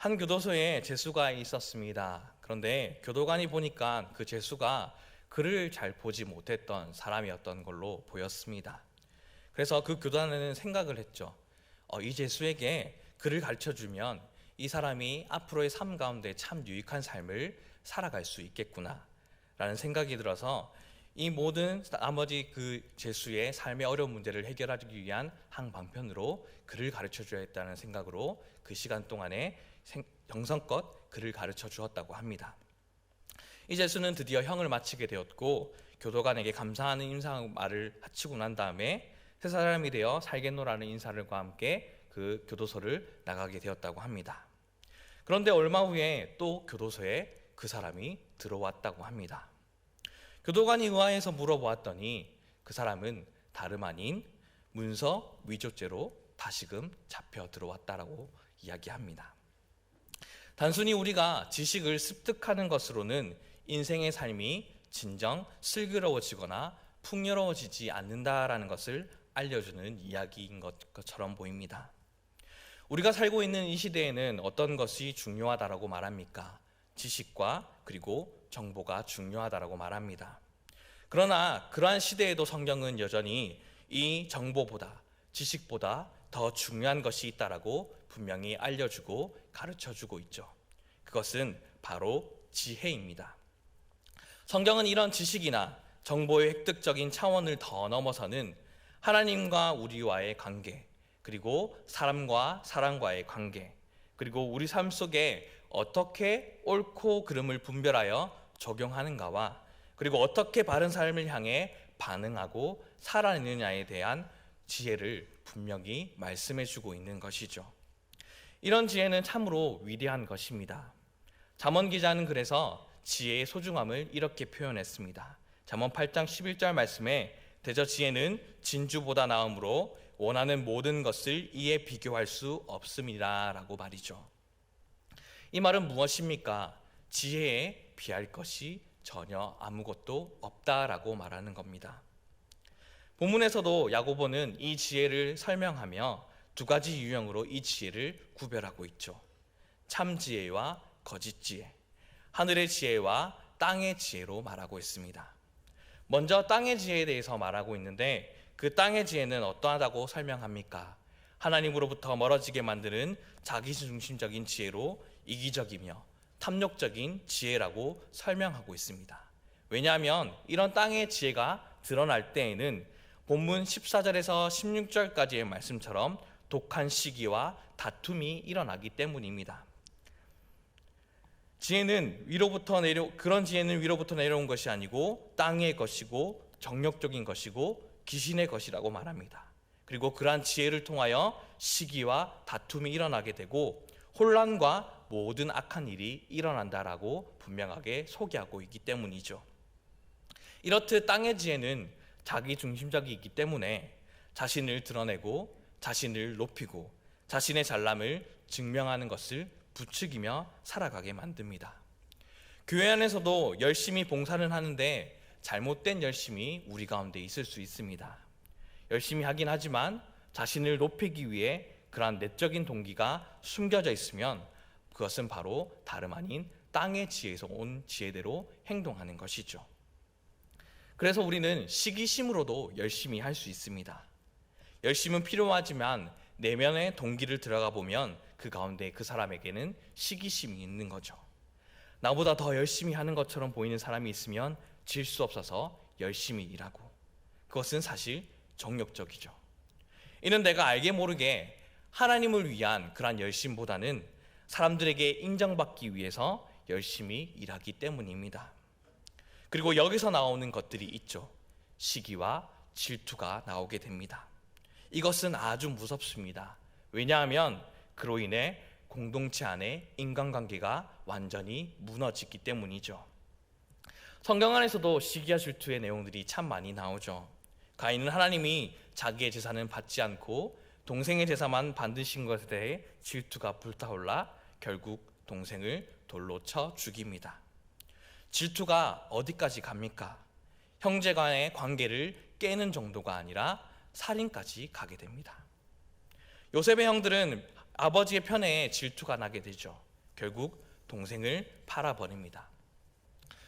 한 교도소에 죄수가 있었습니다. 그런데 교도관이 보니까 그 죄수가 글을 잘 보지 못했던 사람이었던 걸로 보였습니다. 그래서 그 교도관은 생각을 했죠. 이 죄수에게 글을 가르쳐주면 이 사람이 앞으로의 삶 가운데 참 유익한 삶을 살아갈 수 있겠구나 라는 생각이 들어서 이 모든 나머지 그 죄수의 삶의 어려운 문제를 해결하기 위한 항방편으로 글을 가르쳐줘야겠다는 생각으로 그 시간 동안에 정성껏 글을 가르쳐 주었다고 합니다. 이 죄수는 드디어 형을 마치게 되었고 교도관에게 감사하는 인사 말을 바치고 난 다음에 새 사람이 되어 살겠노라는 인사들과 함께 그 교도소를 나가게 되었다고 합니다. 그런데 얼마 후에 또 교도소에 그 사람이 들어왔다고 합니다. 교도관이 의아해서 물어보았더니 그 사람은 다름 아닌 문서 위조죄로 다시금 잡혀 들어왔다라고 이야기합니다. 단순히 우리가 지식을 습득하는 것으로는 인생의 삶이 진정 슬기로워지거나 풍요로워지지 않는다라는 것을 알려주는 이야기인 것처럼 보입니다. 우리가 살고 있는 이 시대에는 어떤 것이 중요하다라고 말합니까? 지식과 그리고 정보가 중요하다라고 말합니다. 그러나 그러한 시대에도 성경은 여전히 이 정보보다 지식보다 더 중요한 것이 있다라고 분명히 알려주고 가르쳐주고 있죠. 그것은 바로 지혜입니다. 성경은 이런 지식이나 정보의 획득적인 차원을 더 넘어서는 하나님과 우리와의 관계, 그리고 사람과 사람과의 관계, 그리고 우리 삶 속에 어떻게 옳고 그름을 분별하여 적용하는가와 그리고 어떻게 바른 삶을 향해 반응하고 살아내느냐에 대한 지혜를 분명히 말씀해 주고 있는 것이죠. 이런 지혜는 참으로 위대한 것입니다. 잠언 기자는 그래서 지혜의 소중함을 이렇게 표현했습니다. 잠언 8장 11절 말씀에 대저 지혜는 진주보다 나음으로 원하는 모든 것을 이에 비교할 수 없음이라 라고 말이죠. 이 말은 무엇입니까? 지혜에 비할 것이 전혀 아무것도 없다라고 말하는 겁니다. 본문에서도 야고보는 이 지혜를 설명하며 두 가지 유형으로 이 지혜를 구별하고 있죠. 참 지혜와 거짓 지혜, 하늘의 지혜와 땅의 지혜로 말하고 있습니다. 먼저 땅의 지혜에 대해서 말하고 있는데 그 땅의 지혜는 어떠하다고 설명합니까? 하나님으로부터 멀어지게 만드는 자기중심적인 지혜로 이기적이며 탐욕적인 지혜라고 설명하고 있습니다. 왜냐하면 이런 땅의 지혜가 드러날 때에는 본문 14절에서 16절까지의 말씀처럼 독한 시기와 다툼이 일어나기 때문입니다. 그런 지혜는 위로부터 내려온 것이 아니고 땅의 것이고 정욕적인 것이고 귀신의 것이라고 말합니다. 그리고 그러한 지혜를 통하여 시기와 다툼이 일어나게 되고 혼란과 모든 악한 일이 일어난다라고 분명하게 소개하고 있기 때문이죠. 이렇듯 땅의 지혜는 자기 중심적이기 때문에 자신을 드러내고 자신을 높이고 자신의 잘남을 증명하는 것을 부추기며 살아가게 만듭니다. 교회 안에서도 열심히 봉사를 하는데 잘못된 열심이 우리 가운데 있을 수 있습니다. 열심히 하긴 하지만 자신을 높이기 위해 그러한 내적인 동기가 숨겨져 있으면 그것은 바로 다름 아닌 땅의 지혜에서 온 지혜대로 행동하는 것이죠. 그래서 우리는 시기심으로도 열심히 할 수 있습니다. 열심은 필요하지만 내면의 동기를 들어가 보면 그 가운데 그 사람에게는 시기심이 있는 거죠. 나보다 더 열심히 하는 것처럼 보이는 사람이 있으면 질 수 없어서 열심히 일하고, 그것은 사실 정욕적이죠. 이는 내가 알게 모르게 하나님을 위한 그러한 열심보다는 사람들에게 인정받기 위해서 열심히 일하기 때문입니다. 그리고 여기서 나오는 것들이 있죠. 시기와 질투가 나오게 됩니다. 이것은 아주 무섭습니다. 왜냐하면 그로 인해 공동체 안에 인간관계가 완전히 무너지기 때문이죠. 성경 안에서도 시기와 질투의 내용들이 참 많이 나오죠. 가인은 하나님이 자기의 제사는 받지 않고 동생의 제사만 받으신 것에 대해 질투가 불타올라 결국 동생을 돌로 쳐 죽입니다. 질투가 어디까지 갑니까? 형제 간의 관계를 깨는 정도가 아니라 살인까지 가게 됩니다. 요셉의 형들은 아버지의 편에 질투가 나게 되죠. 결국 동생을 팔아버립니다.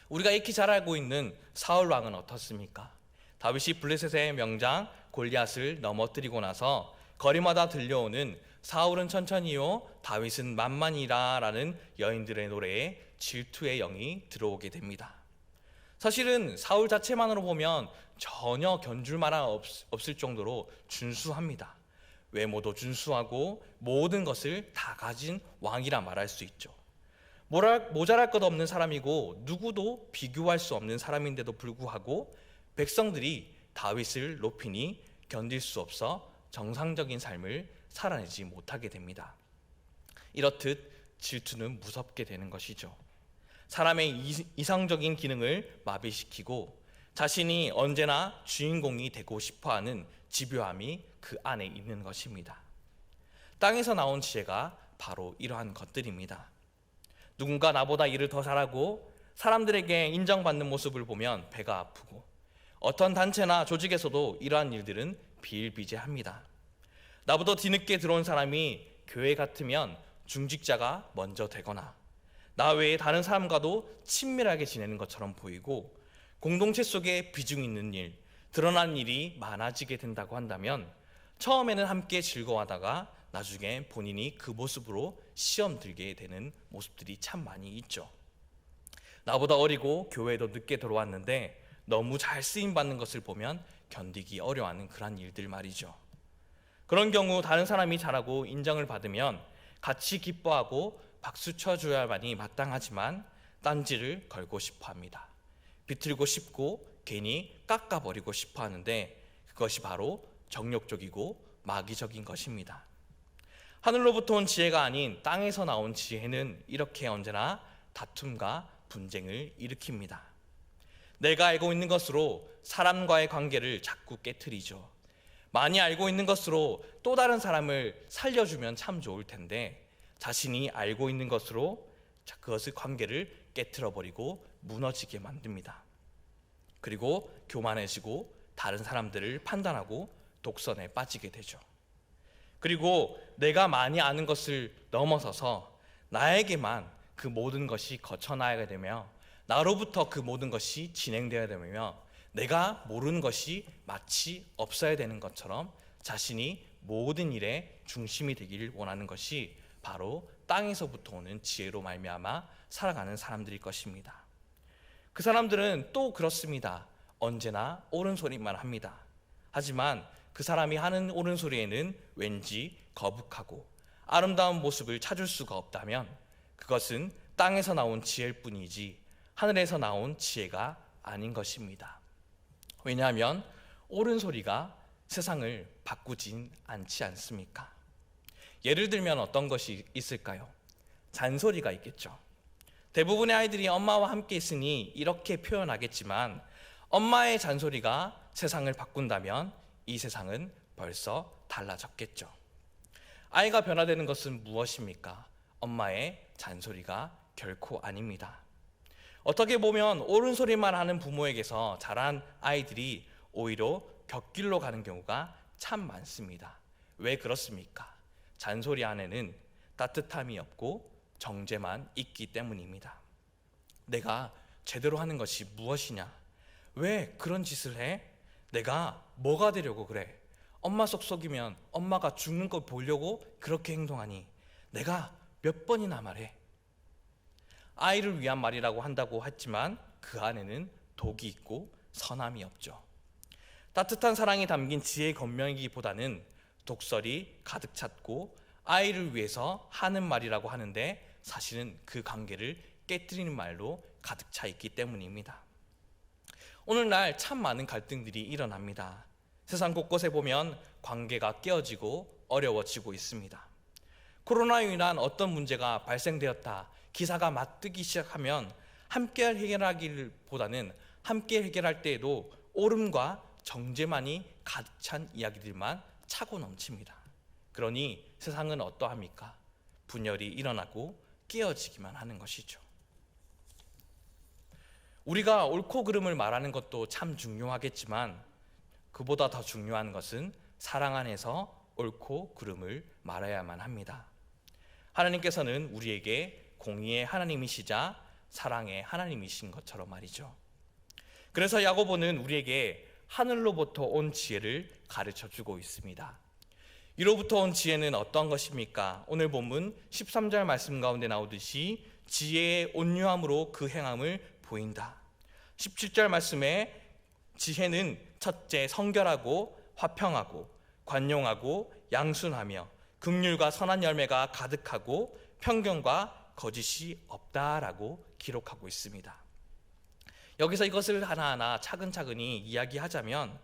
우리가 익히 잘 알고 있는 사울 왕은 어떻습니까? 다윗이 블레셋의 명장 골리앗을 넘어뜨리고 나서 거리마다 들려오는 사울은 천천히요 다윗은 만만이라 라는 여인들의 노래에 질투의 영이 들어오게 됩니다. 사실은 사울 자체만으로 보면 전혀 견줄 만한 없을 정도로 준수합니다. 외모도 준수하고 모든 것을 다 가진 왕이라 말할 수 있죠. 모자랄 것 없는 사람이고 누구도 비교할 수 없는 사람인데도 불구하고 백성들이 다윗을 높이니 견딜 수 없어 정상적인 삶을 살아내지 못하게 됩니다. 이렇듯 질투는 무섭게 되는 것이죠. 사람의 이상적인 기능을 마비시키고 자신이 언제나 주인공이 되고 싶어하는 집요함이 그 안에 있는 것입니다. 땅에서 나온 지혜가 바로 이러한 것들입니다. 누군가 나보다 일을 더 잘하고 사람들에게 인정받는 모습을 보면 배가 아프고 어떤 단체나 조직에서도 이러한 일들은 비일비재합니다. 나보다 뒤늦게 들어온 사람이 교회 같으면 중직자가 먼저 되거나 나 외에 다른 사람과도 친밀하게 지내는 것처럼 보이고 공동체 속에 비중 있는 일, 드러난 일이 많아지게 된다고 한다면 처음에는 함께 즐거워하다가 나중에 본인이 그 모습으로 시험 들게 되는 모습들이 참 많이 있죠. 나보다 어리고 교회에도 늦게 들어왔는데 너무 잘 쓰임받는 것을 보면 견디기 어려워하는 그런 일들 말이죠. 그런 경우 다른 사람이 잘하고 인정을 받으면 같이 기뻐하고 박수 쳐줘야만이 마땅하지만 딴지를 걸고 싶어합니다. 비틀고 싶고 괜히 깎아버리고 싶어하는데 그것이 바로 정욕적이고 마귀적인 것입니다. 하늘로부터 온 지혜가 아닌 땅에서 나온 지혜는 이렇게 언제나 다툼과 분쟁을 일으킵니다. 내가 알고 있는 것으로 사람과의 관계를 자꾸 깨트리죠. 많이 알고 있는 것으로 또 다른 사람을 살려주면 참 좋을 텐데 자신이 알고 있는 것으로 그것의 관계를 깨트려버리고 무너지게 만듭니다. 그리고 교만해지고 다른 사람들을 판단하고 독선에 빠지게 되죠. 그리고 내가 많이 아는 것을 넘어서서 나에게만 그 모든 것이 거쳐나가게 되며 나로부터 그 모든 것이 진행되어야 되며 내가 모르는 것이 마치 없어야 되는 것처럼 자신이 모든 일의 중심이 되기를 원하는 것이 바로 땅에서부터 오는 지혜로 말미암아 살아가는 사람들일 것입니다. 그 사람들은 또 그렇습니다. 언제나 옳은 소리만 합니다. 하지만 그 사람이 하는 옳은 소리에는 왠지 거북하고 아름다운 모습을 찾을 수가 없다면 그것은 땅에서 나온 지혜일 뿐이지 하늘에서 나온 지혜가 아닌 것입니다. 왜냐하면 옳은 소리가 세상을 바꾸진 않지 않습니까? 예를 들면 어떤 것이 있을까요? 잔소리가 있겠죠. 대부분의 아이들이 엄마와 함께 있으니 이렇게 표현하겠지만 엄마의 잔소리가 세상을 바꾼다면 이 세상은 벌써 달라졌겠죠. 아이가 변화되는 것은 무엇입니까? 엄마의 잔소리가 결코 아닙니다. 어떻게 보면 옳은 소리만 하는 부모에게서 자란 아이들이 오히려 곁길로 가는 경우가 참 많습니다. 왜 그렇습니까? 잔소리 안에는 따뜻함이 없고 정죄만 있기 때문입니다. 내가 제대로 하는 것이 무엇이냐? 왜 그런 짓을 해? 내가 뭐가 되려고 그래? 엄마 속속이면 엄마가 죽는 걸 보려고 그렇게 행동하니 내가 몇 번이나 말해? 아이를 위한 말이라고 한다고 했지만 그 안에는 독이 있고 선함이 없죠. 따뜻한 사랑이 담긴 지혜의 권명이기보다는 독설이 가득 찼고 아이를 위해서 하는 말이라고 하는데 사실은 그 관계를 깨뜨리는 말로 가득 차 있기 때문입니다. 오늘날 참 많은 갈등들이 일어납니다. 세상 곳곳에 보면 관계가 깨어지고 어려워지고 있습니다. 코로나로 인한 어떤 문제가 발생되었다 기사가 맞뜨기 시작하면 함께 해결하기보다는 함께 해결할 때에도 옳음과 정죄만이 가득 찬 이야기들만 차고 넘칩니다. 그러니 세상은 어떠합니까? 분열이 일어나고 깨어지기만 하는 것이죠. 우리가 옳고 그름을 말하는 것도 참 중요하겠지만 그보다 더 중요한 것은 사랑 안에서 옳고 그름을 말해야만 합니다. 하나님께서는 우리에게 공의의 하나님이시자 사랑의 하나님이신 것처럼 말이죠. 그래서 야고보는 우리에게 하늘로부터 온 지혜를 가르쳐주고 있습니다. 이로부터 온 지혜는 어떤 것입니까? 오늘 본문 13절 말씀 가운데 나오듯이 지혜의 온유함으로 그 행함을 보인다. 17절 말씀에 지혜는 첫째 성결하고 화평하고 관용하고 양순하며 긍휼과 선한 열매가 가득하고 편견과 거짓이 없다라고 기록하고 있습니다. 여기서 이것을 하나하나 차근차근히 이야기하자면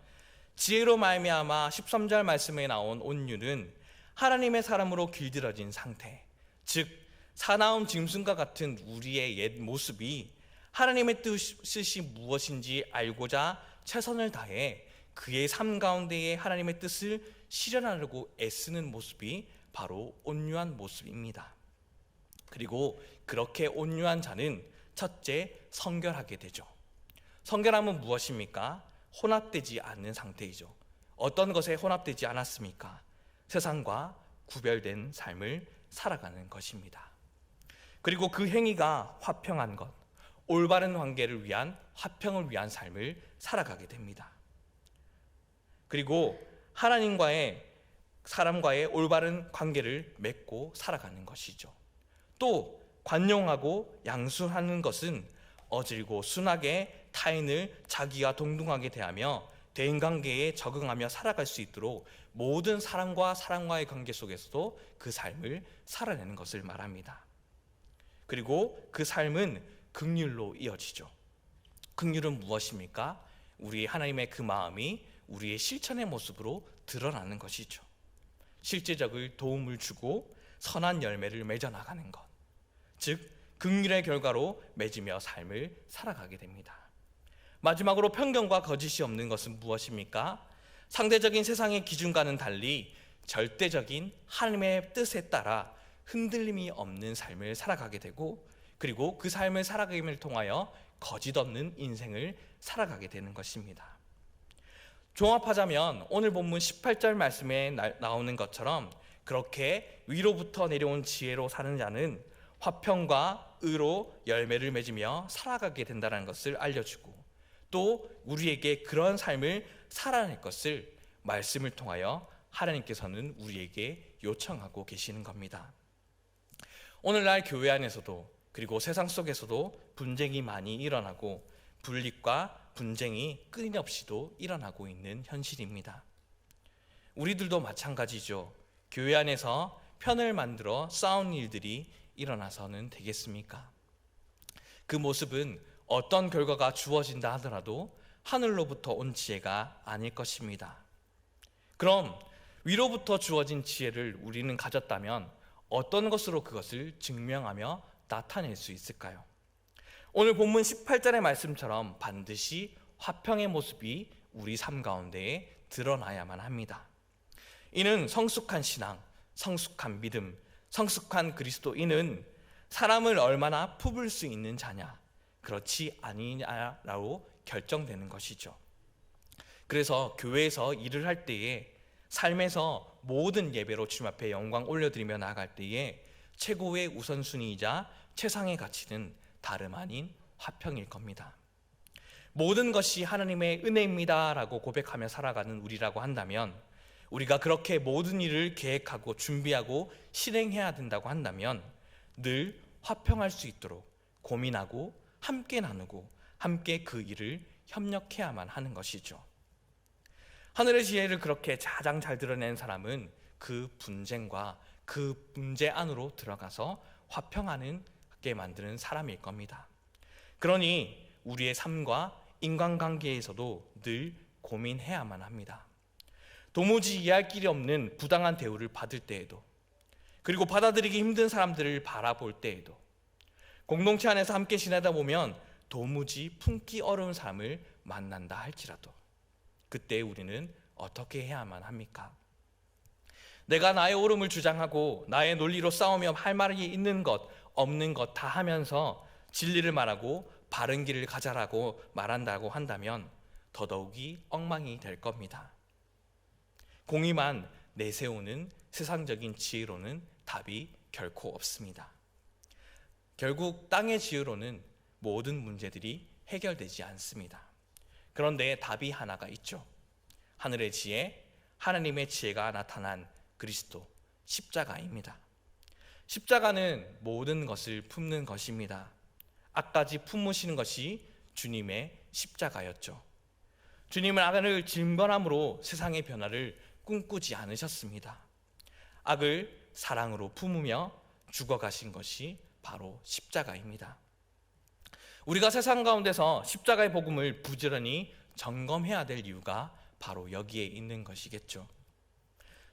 지혜로 말미암아 13절 말씀에 나온 온유는 하나님의 사람으로 길들여진 상태, 즉 사나운 짐승과 같은 우리의 옛 모습이 하나님의 뜻이 무엇인지 알고자 최선을 다해 그의 삶 가운데에 하나님의 뜻을 실현하려고 애쓰는 모습이 바로 온유한 모습입니다. 그리고 그렇게 온유한 자는 첫째 성결하게 되죠. 성결함은 무엇입니까? 혼합되지 않는 상태이죠. 어떤 것에 혼합되지 않았습니까? 세상과 구별된 삶을 살아가는 것입니다. 그리고 그 행위가 화평한 것, 올바른 관계를 위한 화평을 위한 삶을 살아가게 됩니다. 그리고 하나님과의 사람과의 올바른 관계를 맺고 살아가는 것이죠. 또 관용하고 양순하는 것은 어질고 순하게 타인을 자기와 동등하게 대하며 대인관계에 적응하며 살아갈 수 있도록 모든 사람과의 관계 속에서도 그 삶을 살아내는 것을 말합니다. 그리고 그 삶은 긍휼로 이어지죠. 긍휼은 무엇입니까? 우리 하나님의 그 마음이 우리의 실천의 모습으로 드러나는 것이죠. 실제적인 도움을 주고 선한 열매를 맺어 나가는 것, 즉 긍휼의 결과로 맺으며 삶을 살아가게 됩니다. 마지막으로 편견과 거짓이 없는 것은 무엇입니까? 상대적인 세상의 기준과는 달리 절대적인 하나님의 뜻에 따라 흔들림이 없는 삶을 살아가게 되고, 그리고 그 삶을 살아감을 통하여 거짓 없는 인생을 살아가게 되는 것입니다. 종합하자면 오늘 본문 18절 말씀에 나오는 것처럼 그렇게 위로부터 내려온 지혜로 사는 자는 화평과 의로 열매를 맺으며 살아가게 된다는 것을 알려주고, 또 우리에게 그런 삶을 살아낼 것을 말씀을 통하여 하나님께서는 우리에게 요청하고 계시는 겁니다. 오늘날 교회 안에서도 그리고 세상 속에서도 분쟁이 많이 일어나고 분립과 분쟁이 끊임없이도 일어나고 있는 현실입니다. 우리들도 마찬가지죠. 교회 안에서 편을 만들어 싸운 일들이 일어나서는 되겠습니까? 그 모습은 어떤 결과가 주어진다 하더라도 하늘로부터 온 지혜가 아닐 것입니다. 그럼 위로부터 주어진 지혜를 우리는 가졌다면 어떤 것으로 그것을 증명하며 나타낼 수 있을까요? 오늘 본문 18절의 말씀처럼 반드시 화평의 모습이 우리 삶 가운데에 드러나야만 합니다. 이는 성숙한 신앙, 성숙한 믿음, 성숙한 그리스도인은 사람을 얼마나 품을 수 있는 자냐, 그렇지 아니냐라고 결정되는 것이죠. 그래서 교회에서 일을 할 때에, 삶에서 모든 예배로 주님 앞에 영광 올려드리며 나아갈 때에 최고의 우선순위이자 최상의 가치는 다름 아닌 화평일 겁니다. 모든 것이 하나님의 은혜입니다 라고 고백하며 살아가는 우리라고 한다면, 우리가 그렇게 모든 일을 계획하고 준비하고 실행해야 된다고 한다면 늘 화평할 수 있도록 고민하고 함께 나누고 함께 그 일을 협력해야만 하는 것이죠. 하늘의 지혜를 그렇게 가장 잘 드러낸 사람은 그 분쟁과 그 문제 안으로 들어가서 화평하게 만드는 사람일 겁니다. 그러니 우리의 삶과 인간관계에서도 늘 고민해야만 합니다. 도무지 이해할 길이 없는 부당한 대우를 받을 때에도, 그리고 받아들이기 힘든 사람들을 바라볼 때에도, 공동체 안에서 함께 지내다 보면 도무지 품기 어려운 사람을 만난다 할지라도 그때 우리는 어떻게 해야만 합니까? 내가 나의 옳음을 주장하고 나의 논리로 싸우며 할 말이 있는 것 없는 것 다 하면서 진리를 말하고 바른 길을 가자라고 말한다고 한다면 더더욱이 엉망이 될 겁니다. 공의만 내세우는 세상적인 지혜로는 답이 결코 없습니다. 결국 땅의 지혜로는 모든 문제들이 해결되지 않습니다. 그런데 답이 하나가 있죠. 하늘의 지혜, 하나님의 지혜가 나타난 그리스도, 십자가입니다. 십자가는 모든 것을 품는 것입니다. 악까지 품으시는 것이 주님의 십자가였죠. 주님은 악을 진멸함으로 세상의 변화를 꿈꾸지 않으셨습니다. 악을 사랑으로 품으며 죽어가신 것이 바로 십자가입니다. 우리가 세상 가운데서 십자가의 복음을 부지런히 점검해야 될 이유가 바로 여기에 있는 것이겠죠.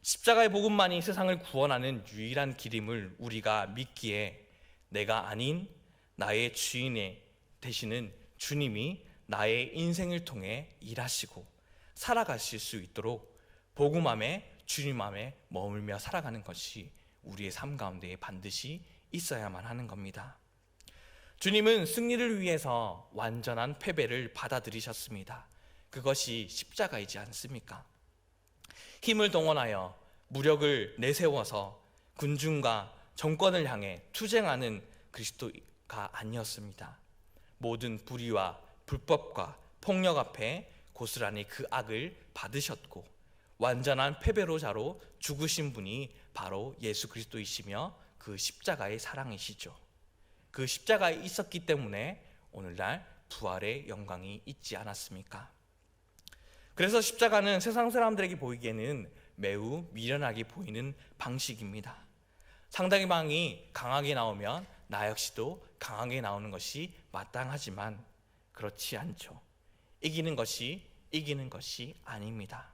십자가의 복음만이 세상을 구원하는 유일한 길임을 우리가 믿기에 내가 아닌 나의 주인이 되시는 주님이 나의 인생을 통해 일하시고 살아가실 수 있도록 복음 안에 주님 안에 머물며 살아가는 것이 우리의 삶 가운데 반드시 있어야만 하는 겁니다. 주님은 승리를 위해서 완전한 패배를 받아들이셨습니다. 그것이 십자가이지 않습니까? 힘을 동원하여 무력을 내세워서 군중과 정권을 향해 투쟁하는 그리스도가 아니었습니다. 모든 불의와 불법과 폭력 앞에 고스란히 그 악을 받으셨고 완전한 패배로자로 죽으신 분이 바로 예수 그리스도이시며 그 십자가의 사랑이시죠. 그 십자가에 있었기 때문에 오늘날 부활의 영광이 있지 않았습니까? 그래서 십자가는 세상 사람들에게 보이기에는 매우 미련하게 보이는 방식입니다. 상대방이 강하게 나오면 나 역시도 강하게 나오는 것이 마땅하지만 그렇지 않죠. 이기는 것이 아닙니다.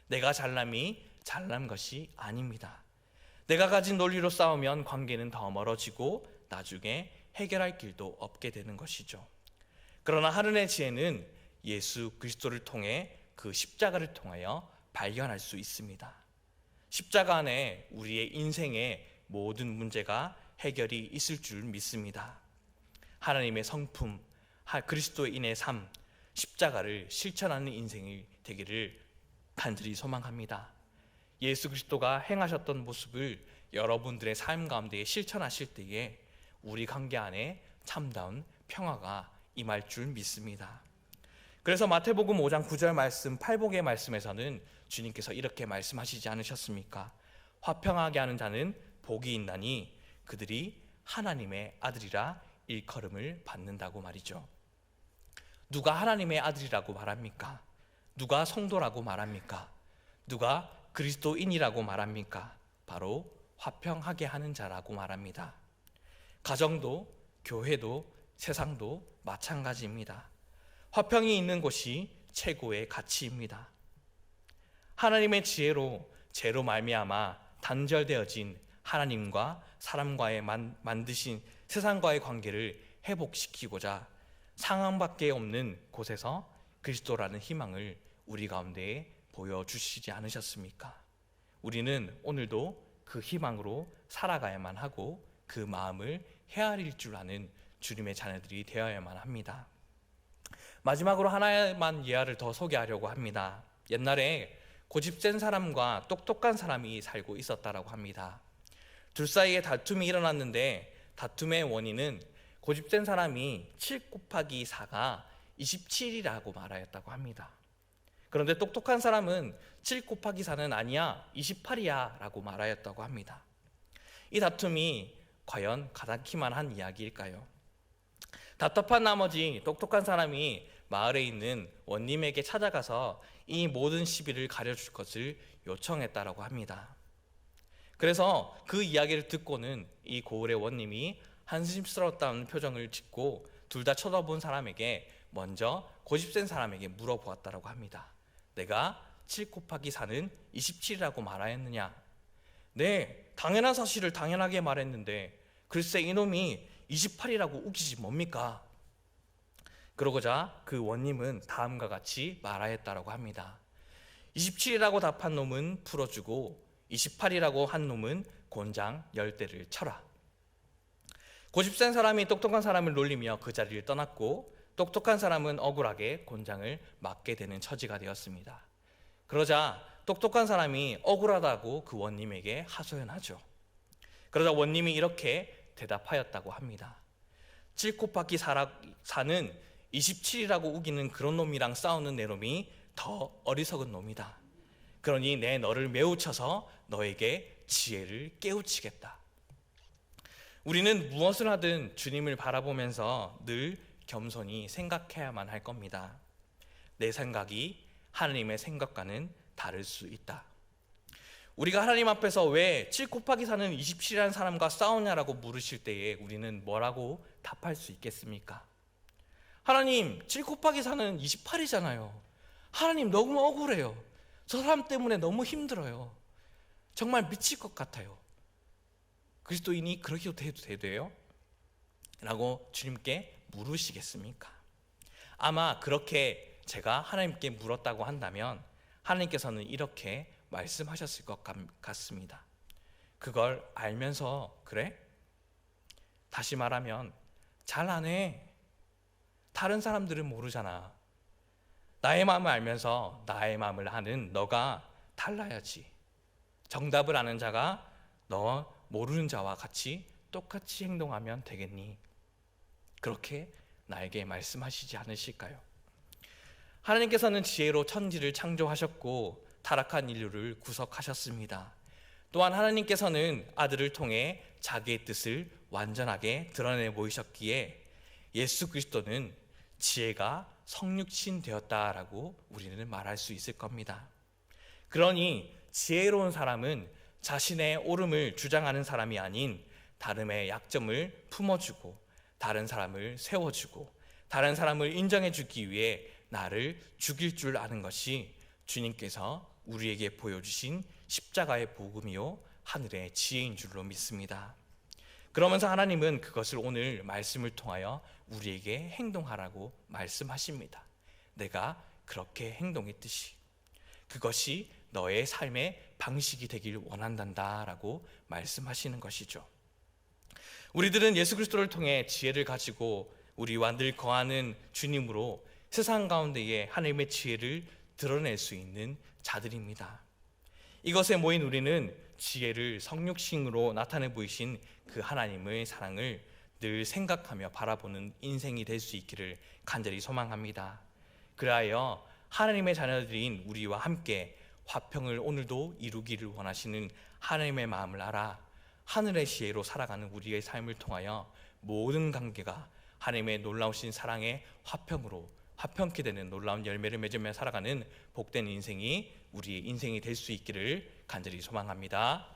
내가 잘남이 잘난 것이 아닙니다. 내가 가진 논리로 싸우면 관계는 더 멀어지고 나중에 해결할 길도 없게 되는 것이죠. 그러나 하늘의 지혜는 예수 그리스도를 통해 그 십자가를 통하여 발견할 수 있습니다. 십자가 안에 우리의 인생의 모든 문제가 해결이 있을 줄 믿습니다. 하나님의 성품, 그리스도인의 삶, 십자가를 실천하는 인생이 되기를 간절히 소망합니다. 예수 그리스도가 행하셨던 모습을 여러분들의 삶 가운데 실천하실 때에 우리 관계 안에 참다운 평화가 임할 줄 믿습니다. 그래서 마태복음 5장 9절 말씀, 팔복의 말씀에서는 주님께서 이렇게 말씀하시지 않으셨습니까? 화평하게 하는 자는 복이 있나니 그들이 하나님의 아들이라 일컬음을 받는다고 말이죠. 누가 하나님의 아들이라고 말합니까? 누가 성도라고 말합니까? 누가 그리스도인이라고 말합니까? 바로 화평하게 하는 자라고 말합니다. 가정도 교회도 세상도 마찬가지입니다. 화평이 있는 곳이 최고의 가치입니다. 하나님의 지혜로 죄로 말미암아 단절되어진 하나님과 사람과의 만드신 세상과의 관계를 회복시키고자 상황밖에 없는 곳에서 그리스도라는 희망을 우리 가운데에 보여주시지 않으셨습니까? 우리는 오늘도 그 희망으로 살아가야만 하고 그 마음을 헤아릴 줄 아는 주님의 자녀들이 되어야만 합니다. 마지막으로 하나만 예화를 더 소개하려고 합니다. 옛날에 고집센 사람과 똑똑한 사람이 살고 있었다라고 합니다. 둘 사이에 다툼이 일어났는데 다툼의 원인은 고집센 사람이 7 곱하기 4가 27이라고 말하였다고 합니다. 그런데 똑똑한 사람은 7 곱하기 4는 아니야 28이야 라고 말하였다고 합니다. 이 다툼이 과연 가닿기만 한 이야기일까요? 답답한 나머지 똑똑한 사람이 마을에 있는 원님에게 찾아가서 이 모든 시비를 가려줄 것을 요청했다라고 합니다. 그래서 그 이야기를 듣고는 이 고을의 원님이 한심스러웠다는 표정을 짓고 둘 다 쳐다본 사람에게 먼저 고집센 사람에게 물어보았다라고 합니다. 내가 7 곱하기 4는 27이라고 말하였느냐? 네, 당연한 사실을 당연하게 말했는데 글쎄 이놈이 28이라고 우기지 뭡니까? 그러고자 그 원님은 다음과 같이 말하였다라고 합니다. 27이라고 답한 놈은 풀어주고 28이라고 한 놈은 곤장 10대를 쳐라. 고집센 사람이 똑똑한 사람을 놀리며 그 자리를 떠났고 똑똑한 사람은 억울하게 곤장을 맞게 되는 처지가 되었습니다. 그러자 똑똑한 사람이 억울하다고 그 원님에게 하소연하죠. 그러자 원님이 이렇게 대답하였다고 합니다. 7 곱하기 4는 27이라고 우기는 그런 놈이랑 싸우는 내 놈이 더 어리석은 놈이다. 그러니 내 너를 매우 쳐서 너에게 지혜를 깨우치겠다. 우리는 무엇을 하든 주님을 바라보면서 늘 겸손히 생각해야만 할 겁니다. 내 생각이 하나님의 생각과는 다를 수 있다. 우리가 하나님 앞에서 왜 7 곱하기 4는 27이라는 사람과 싸우냐라고 물으실 때에 우리는 뭐라고 답할 수 있겠습니까? 하나님, 7 곱하기 4는 28이잖아요. 하나님, 너무 억울해요. 저 사람 때문에 너무 힘들어요. 정말 미칠 것 같아요. 그리스도인이 그렇게 해도 돼요? 라고 주님께 물으시겠습니까? 아마 그렇게 제가 하나님께 물었다고 한다면 하나님께서는 이렇게 말씀하셨을 것 같습니다. 그걸 알면서 그래? 다시 말하면 잘 안 해. 다른 사람들은 모르잖아. 나의 마음을 알면서 나의 마음을 아는 너가 달라야지. 정답을 아는 자가 너 모르는 자와 같이 똑같이 행동하면 되겠니? 그렇게 나에게 말씀하시지 않으실까요? 하나님께서는 지혜로 천지를 창조하셨고 타락한 인류를 구속하셨습니다. 또한 하나님께서는 아들을 통해 자기의 뜻을 완전하게 드러내 보이셨기에 예수 그리스도는 지혜가 성육신 되었다라고 우리는 말할 수 있을 겁니다. 그러니 지혜로운 사람은 자신의 옳음을 주장하는 사람이 아닌 다름의 약점을 품어주고 다른 사람을 세워주고 다른 사람을 인정해주기 위해 나를 죽일 줄 아는 것이 주님께서 우리에게 보여주신 십자가의 복음이요 하늘의 지혜인 줄로 믿습니다. 그러면서 하나님은 그것을 오늘 말씀을 통하여 우리에게 행동하라고 말씀하십니다. 내가 그렇게 행동했듯이 그것이 너의 삶의 방식이 되길 원한단다라고 말씀하시는 것이죠. 우리들은 예수 그리스도를 통해 지혜를 가지고 우리와 늘 거하는 주님으로 세상 가운데에 하나님의 지혜를 드러낼 수 있는 자들입니다. 이것에 모인 우리는 지혜를 성육신으로 나타내 보이신 그 하나님의 사랑을 늘 생각하며 바라보는 인생이 될 수 있기를 간절히 소망합니다. 그리하여 하나님의 자녀들인 우리와 함께 화평을 오늘도 이루기를 원하시는 하나님의 마음을 알아 하늘의 지혜로 살아가는 우리의 삶을 통하여 모든 관계가 하나님의 놀라우신 사랑의 화평으로 화평케 되는 놀라운 열매를 맺으며 살아가는 복된 인생이 우리의 인생이 될 수 있기를 간절히 소망합니다.